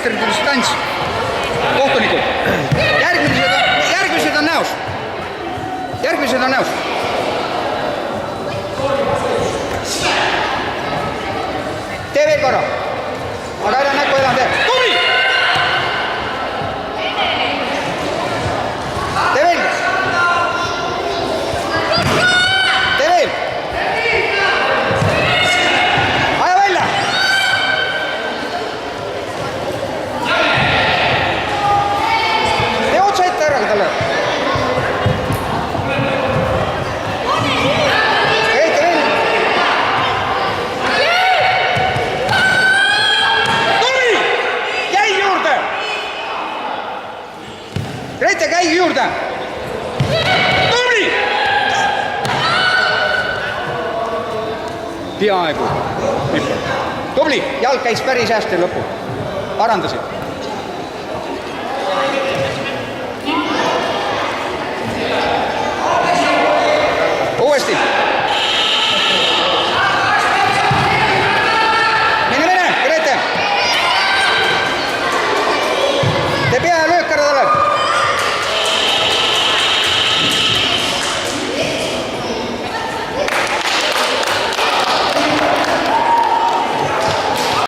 meetrite distants. Kohtunikud. Järgmised on näos. Järgmised on näos. Tee veel korra. Aga ära näkku enam tee. Tubli! Tee veel. Tee veel. Aja välja. Tee otsa ette ära talle. Reete, käi juurde! Tubli! Peaaegu. Tubli! Jalg käis päris hästi lõppu. Parandasid. Uuesti.